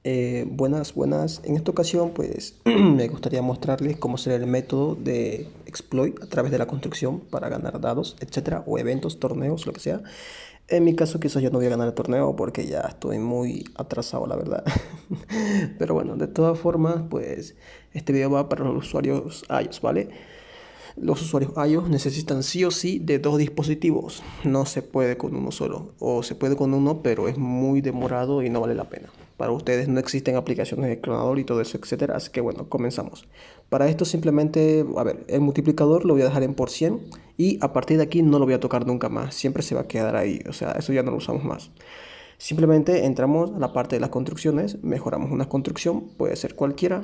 Buenas. En esta ocasión, pues, me gustaría mostrarles cómo será el método de exploit a través de la construcción para ganar dados, etcétera, o eventos, torneos, lo que sea. En mi caso, quizás yo no voy a ganar el torneo porque ya estoy muy atrasado, la verdad. Pero bueno, de todas formas, pues, este video va para los usuarios iOS, ¿vale? Los usuarios iOS necesitan sí o sí de dos dispositivos. No se puede con uno solo. O se puede con uno, pero es muy demorado y no vale la pena. Para ustedes no existen aplicaciones de clonador y todo eso, etcétera. Así que bueno, comenzamos. Para esto simplemente, a ver, el multiplicador lo voy a dejar en por 100 y a partir de aquí no lo voy a tocar nunca más. Siempre se va a quedar ahí. O sea, eso ya no lo usamos más. Simplemente entramos a la parte de las construcciones, mejoramos una construcción, puede ser cualquiera.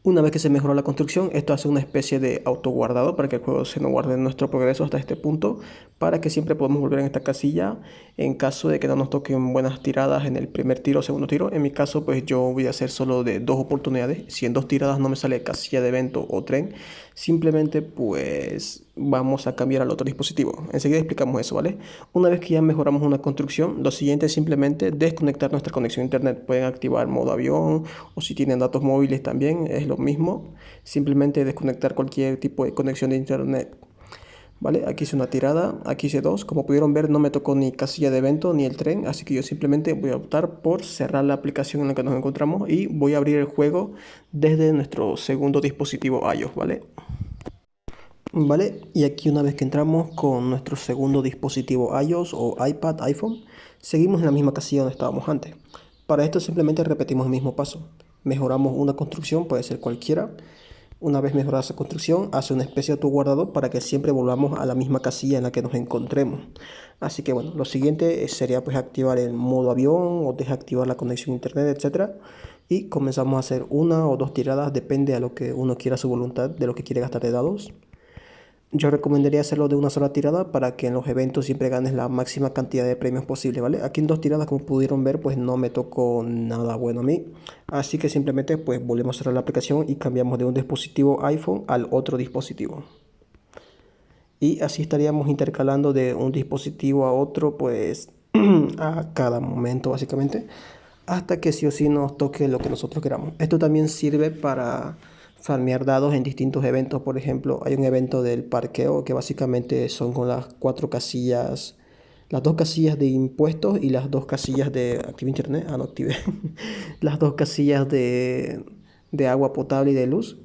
Una vez que se mejoró la construcción, esto hace una especie de autoguardado para que el juego se nos guarde nuestro progreso hasta este punto, para que siempre podamos volver en esta casilla en caso de que no nos toquen buenas tiradas en el primer tiro o segundo tiro. En mi caso, pues yo voy a hacer solo de dos oportunidades. Si en dos tiradas no me sale casilla de evento o tren, simplemente pues vamos a cambiar al otro dispositivo. Enseguida explicamos eso, ¿vale? Una vez que ya mejoramos una construcción, lo siguiente es simplemente desconectar nuestra conexión a internet. Pueden activar modo avión o si tienen datos móviles también es lo mismo. Simplemente desconectar cualquier tipo de conexión de internet. ¿Vale? Aquí hice una tirada, aquí hice dos. Como pudieron ver, no me tocó ni casilla de evento ni el tren, así que yo simplemente voy a optar por cerrar la aplicación en la que nos encontramos y voy a abrir el juego desde nuestro segundo dispositivo iOS, ¿vale? Vale, y aquí una vez que entramos con nuestro segundo dispositivo iOS o iPad, iPhone, seguimos en la misma casilla donde estábamos antes. Para esto simplemente repetimos el mismo paso. Mejoramos una construcción, puede ser cualquiera. Una vez mejorada esa construcción, hace una especie de autoguardado para que siempre volvamos a la misma casilla en la que nos encontremos. Así que bueno, lo siguiente sería pues activar el modo avión o desactivar la conexión a internet, etcétera. Y comenzamos a hacer una o dos tiradas, depende a lo que uno quiera su voluntad, de lo que quiere gastar de dados. Yo recomendaría hacerlo de una sola tirada para que en los eventos siempre ganes la máxima cantidad de premios posible, ¿vale? Aquí en dos tiradas, como pudieron ver, pues no me tocó nada bueno a mí. Así que simplemente pues volvemos a cerrar la aplicación y cambiamos de un dispositivo iPhone al otro dispositivo. Y así estaríamos intercalando de un dispositivo a otro, pues a cada momento básicamente, hasta que sí o sí nos toque lo que nosotros queramos. Esto también sirve para farmear dados en distintos eventos. Por ejemplo, hay un evento del parqueo que básicamente son con las cuatro casillas, las dos casillas de impuestos y las dos casillas de active internet. Ah, no active. Las dos casillas de agua potable y de luz.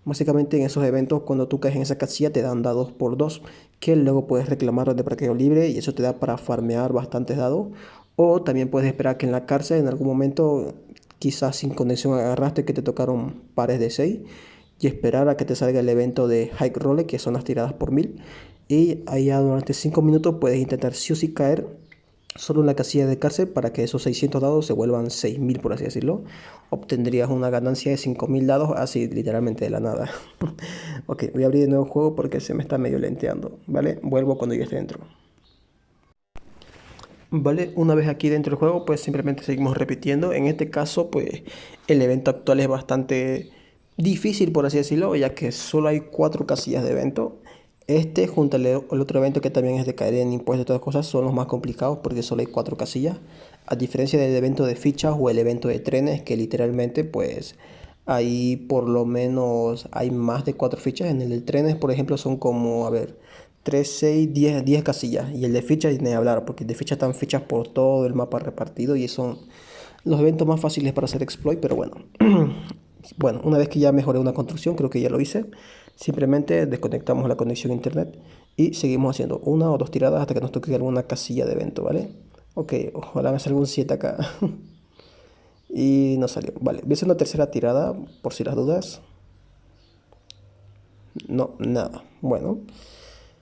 Básicamente en esos eventos, cuando tú caes en esa casilla, te dan dados por dos, que luego puedes reclamar de parqueo libre y eso te da para farmear bastantes dados. O también puedes esperar que en la cárcel en algún momento, quizás sin conexión agarraste que te tocaron pares de 6 y esperar a que te salga el evento de Hike Roll, que son las tiradas por 1000. Y ahí ya durante 5 minutos puedes intentar sí o sí caer solo en la casilla de cárcel para que esos 600 dados se vuelvan 6000, por así decirlo. Obtendrías una ganancia de 5000 dados así literalmente de la nada. Ok, voy a abrir de nuevo el juego porque se me está medio lenteando, ¿vale? Vuelvo cuando yo esté dentro. Vale, una vez aquí dentro del juego, pues simplemente seguimos repitiendo. En este caso, pues el evento actual es bastante difícil, por así decirlo, ya que solo hay cuatro casillas de evento. Este, junto al otro evento que también es de caer en impuestos y todas cosas, son los más complicados porque solo hay cuatro casillas. A diferencia del evento de fichas o el evento de trenes, que literalmente, pues ahí por lo menos hay más de cuatro fichas. En el de trenes, por ejemplo, son como, a ver, 3 6 10 casillas. Y el de fichas ni hablar, porque el de fichas están fichas por todo el mapa repartido y son los eventos más fáciles para hacer exploit, pero bueno. Bueno, una vez que ya mejoré una construcción, creo que ya lo hice, simplemente desconectamos la conexión a internet y seguimos haciendo una o dos tiradas hasta que nos toque alguna casilla de evento, ¿vale? Ok, ojalá me salga un 7 acá. Y no salió. Vale, voy a hacer una tercera tirada por si las dudas. No, nada. Bueno,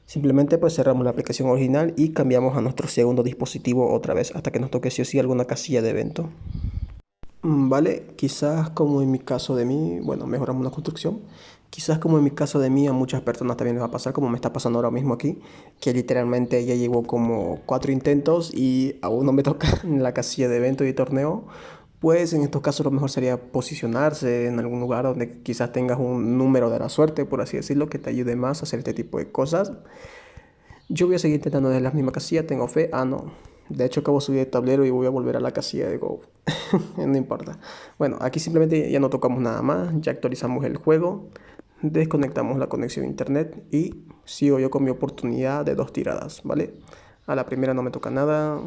simplemente pues cerramos la aplicación original y cambiamos a nuestro segundo dispositivo otra vez hasta que nos toque sí o sí alguna casilla de evento. Vale, quizás como en mi caso de mí, bueno, mejoramos la construcción. Quizás como en mi caso de mí, a muchas personas también les va a pasar, como me está pasando ahora mismo aquí, que literalmente ya llevo como cuatro intentos y aún no me toca en la casilla de evento y torneo. Pues en estos casos lo mejor sería posicionarse en algún lugar donde quizás tengas un número de la suerte, por así decirlo, que te ayude más a hacer este tipo de cosas. Yo voy a seguir intentando de la misma casilla, tengo fe. Ah, no. De hecho, acabo de subir el tablero y voy a volver a la casilla de Go. No importa. Bueno, aquí simplemente ya no tocamos nada más. Ya actualizamos el juego. Desconectamos la conexión a internet y sigo yo con mi oportunidad de 2 tiradas, ¿vale? A la primera no me toca nada.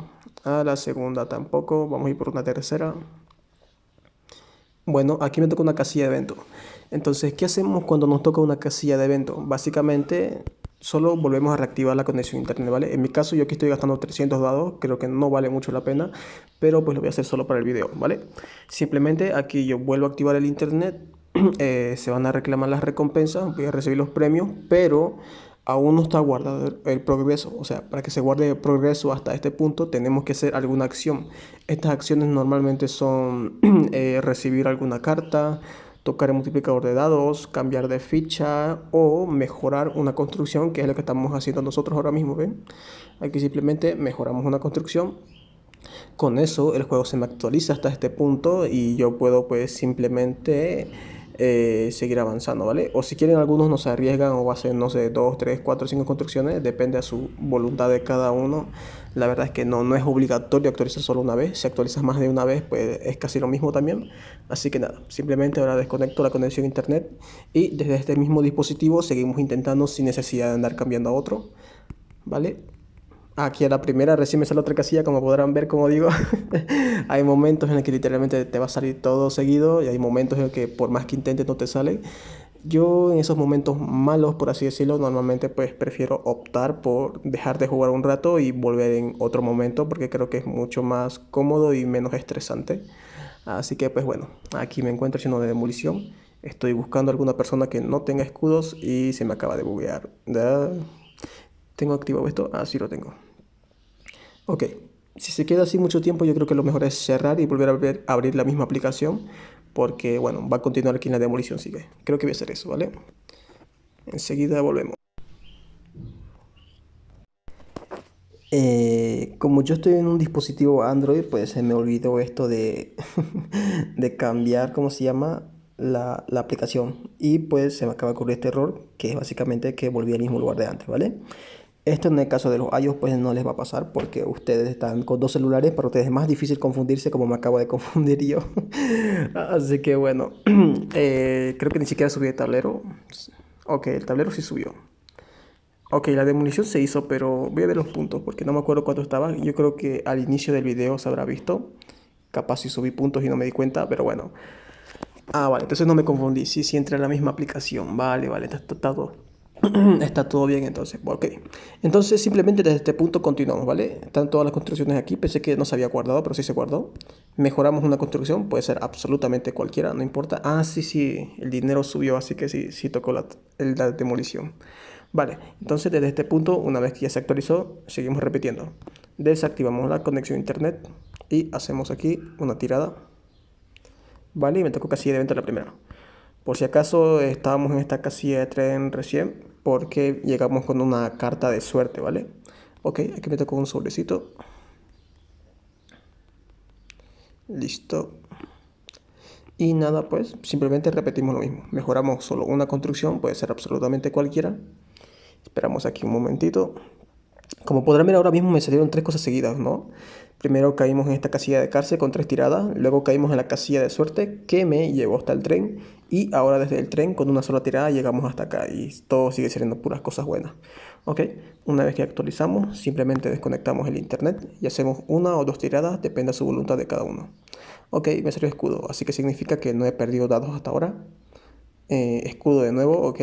A la segunda tampoco. Vamos a ir por una tercera. Bueno, aquí me toca una casilla de evento. Entonces, ¿qué hacemos cuando nos toca una casilla de evento? Básicamente, solo volvemos a reactivar la conexión a internet, ¿vale? En mi caso, yo aquí estoy gastando 300 dados, creo que no vale mucho la pena, pero pues lo voy a hacer solo para el video, ¿vale? Simplemente aquí yo vuelvo a activar el internet, se van a reclamar las recompensas, voy a recibir los premios, pero aún no está guardado el progreso. O sea, para que se guarde el progreso hasta este punto tenemos que hacer alguna acción. Estas acciones normalmente son recibir alguna carta, tocar el multiplicador de dados, cambiar de ficha o mejorar una construcción, que es lo que estamos haciendo nosotros ahora mismo, ¿ven? Aquí simplemente mejoramos una construcción. Con eso el juego se me actualiza hasta este punto y yo puedo pues simplemente seguir avanzando, ¿vale? O si quieren algunos no se arriesgan o hacen, no sé, 2, 3, 4, 5 construcciones, depende a su voluntad de cada uno. La verdad es que no es obligatorio actualizar solo una vez. Si actualizas más de una vez pues es casi lo mismo también. Así que nada, simplemente ahora desconecto la conexión a internet y desde este mismo dispositivo seguimos intentando sin necesidad de andar cambiando a otro, ¿vale? Aquí a la primera recién me sale otra casilla, como podrán ver, como digo. Hay momentos en los que literalmente te va a salir todo seguido y hay momentos en los que por más que intentes no te sale. Yo en esos momentos malos, por así decirlo, normalmente pues prefiero optar por dejar de jugar un rato y volver en otro momento porque creo que es mucho más cómodo y menos estresante. Así que pues bueno, aquí me encuentro lleno de demolición. Estoy buscando alguna persona que no tenga escudos y se me acaba de buguear. ¿Tengo activado esto? Ah, sí lo tengo. Ok, si se queda así mucho tiempo, yo creo que lo mejor es cerrar y volver a abrir la misma aplicación, porque bueno, va a continuar aquí en la demolición, sigue. Creo que voy a hacer eso, ¿vale? Enseguida volvemos. Como yo estoy en un dispositivo Android, pues se me olvidó esto de, de cambiar, ¿cómo se llama? La aplicación. Y pues se me acaba de ocurrir este error, que es básicamente que volví al mismo lugar de antes, ¿vale? Esto en el caso de los iOS pues no les va a pasar porque ustedes están con 2 celulares, para ustedes es más difícil confundirse como me acabo de confundir yo. Así que bueno, creo que ni siquiera subí el tablero. Ok, el tablero sí subió. Ok, la demolición se hizo, pero voy a ver los puntos porque no me acuerdo cuánto estaba. Yo creo que al inicio del video se habrá visto. Capaz si subí puntos y no me di cuenta, pero bueno. Ah, vale, entonces no me confundí. Sí, sí entra en la misma aplicación. Vale, vale, está todo. Está todo bien entonces. Ok. Entonces simplemente desde este punto continuamos, ¿vale? Están todas las construcciones aquí. Pensé que no se había guardado, pero sí se guardó. Mejoramos una construcción, puede ser absolutamente cualquiera, no importa. Ah, sí, sí, el dinero subió, así que sí, sí tocó la demolición. Vale, entonces desde este punto, una vez que ya se actualizó, seguimos repitiendo. Desactivamos la conexión a internet y hacemos aquí una tirada. Vale, y me tocó casilla de evento la primera. Por si acaso estábamos en esta casilla de tren recién, porque llegamos con una carta de suerte, ¿vale? Ok, aquí me tocó un sobrecito. Listo. Y nada, pues simplemente repetimos lo mismo. Mejoramos solo una construcción, puede ser absolutamente cualquiera. Esperamos aquí un momentito. Como podrán ver ahora mismo me salieron 3 cosas seguidas, ¿no? Primero caímos en esta casilla de cárcel con 3 tiradas, luego caímos en la casilla de suerte que me llevó hasta el tren y ahora desde el tren con una sola tirada llegamos hasta acá y todo sigue siendo puras cosas buenas. Ok, una vez que actualizamos simplemente desconectamos el internet y hacemos 1 o 2 tiradas, depende de su voluntad de cada uno. Ok, me salió escudo, así que significa que no he perdido dados hasta ahora. Escudo de nuevo, ok,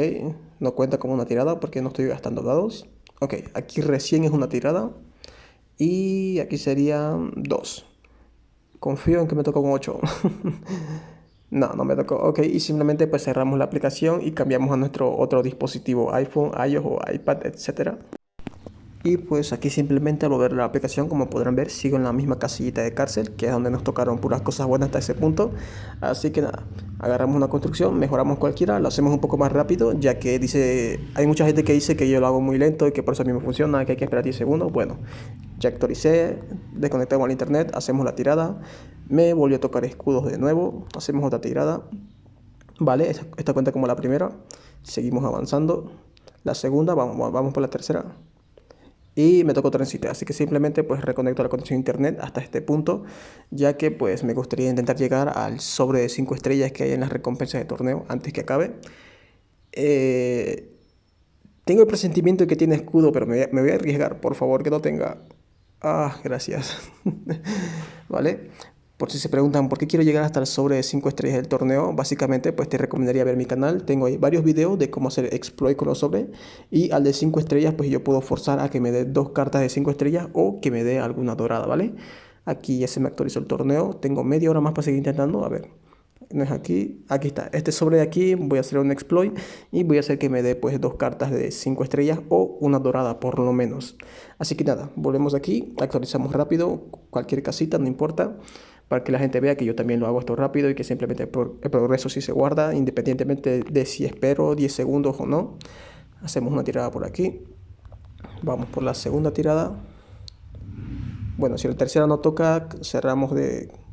no cuenta como una tirada porque no estoy gastando dados. Ok, aquí recién es una tirada. Y aquí serían 2. Confío en que me tocó con 8. No, no me tocó. Ok, y simplemente pues cerramos la aplicación y cambiamos a nuestro otro dispositivo, iPhone, iOS o iPad, etcétera. Y pues aquí simplemente al volver la aplicación, como podrán ver, sigo en la misma casillita de cárcel, que es donde nos tocaron puras cosas buenas hasta ese punto. Así que nada, agarramos una construcción, mejoramos cualquiera, lo hacemos un poco más rápido, ya que hay mucha gente que dice que yo lo hago muy lento y que por eso a mí me funciona, que hay que esperar 10 segundos. Bueno, ya actualicé, desconectamos el internet, hacemos la tirada, me volvió a tocar escudos de nuevo, hacemos otra tirada. Vale, esta cuenta como la primera, seguimos avanzando. La segunda, vamos por la tercera. y me tocó transite, así que simplemente pues reconecto la conexión a internet hasta este punto, ya que pues me gustaría intentar llegar al sobre de 5 estrellas que hay en las recompensas de torneo antes que acabe. Eh, Tengo el presentimiento de que tiene escudo, pero me voy a arriesgar, por favor que no tenga. Ah, gracias. ¿Vale? Por si se preguntan por qué quiero llegar hasta el sobre de 5 estrellas del torneo, básicamente pues te recomendaría ver mi canal. Tengo ahí varios videos de cómo hacer exploit con los sobres. Y al de 5 estrellas pues yo puedo forzar a que me dé dos cartas de 5 estrellas o que me dé alguna dorada, ¿vale? Aquí ya se me actualizó el torneo. Tengo media hora más para seguir intentando. A ver, no es aquí, aquí está. Este sobre de aquí voy a hacer un exploit y voy a hacer que me dé pues dos cartas de 5 estrellas o una dorada por lo menos. Así que nada, volvemos aquí, actualizamos rápido, cualquier casita, no importa, para que la gente vea que yo también lo hago esto rápido y que simplemente el progreso sí se guarda, independientemente de si espero 10 segundos o no. Hacemos una tirada por aquí, vamos por la segunda tirada. Bueno, si la tercera no toca,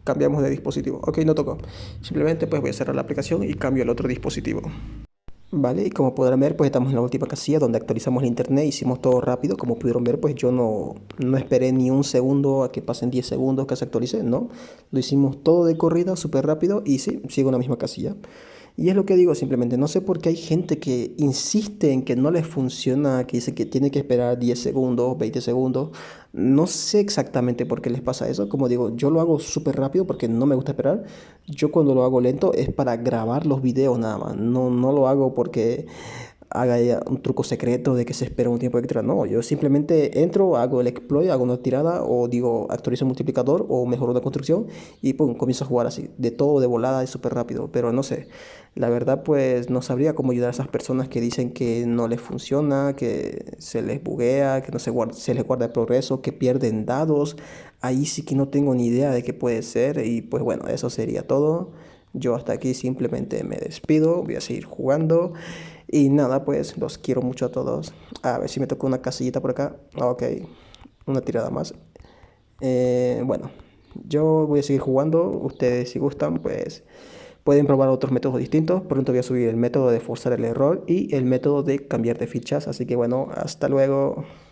cambiamos de dispositivo. Ok, no tocó. Simplemente pues voy a cerrar la aplicación y cambio el otro dispositivo. Vale, y como podrán ver, pues estamos en la última casilla donde actualizamos el internet, hicimos todo rápido. Como pudieron ver, pues yo no esperé ni un segundo a que pasen 10 segundos que se actualice, no. Lo hicimos todo de corrida, súper rápido y sí, sigo en la misma casilla. Y es lo que digo, simplemente no sé por qué hay gente que insiste en que no les funciona, que dice que tiene que esperar 10 segundos, 20 segundos. No sé exactamente por qué les pasa eso. Como digo, yo lo hago súper rápido porque no me gusta esperar. Yo cuando lo hago lento es para grabar los videos nada más. No lo hago porque haga ya un truco secreto de que se espera un tiempo extra. No, yo simplemente entro, hago el exploit, hago una tirada o digo actualizo el multiplicador o mejoro la construcción y pum, comienzo a jugar así, de todo de volada y súper rápido. Pero no sé, la verdad pues no sabría cómo ayudar a esas personas que dicen que no les funciona, que se les buguea, que no se les guarda el progreso, que pierden dados. Ahí sí que no tengo ni idea de qué puede ser y pues bueno, eso sería todo. Yo hasta aquí simplemente me despido, voy a seguir jugando y nada, pues los quiero mucho a todos. A ver si me tocó una casillita por acá. Ok, una tirada más. Bueno, yo voy a seguir jugando. Ustedes si gustan, pues pueden probar otros métodos distintos. Pronto voy a subir el método de forzar el error y el método de cambiar de fichas. Así que bueno, hasta luego.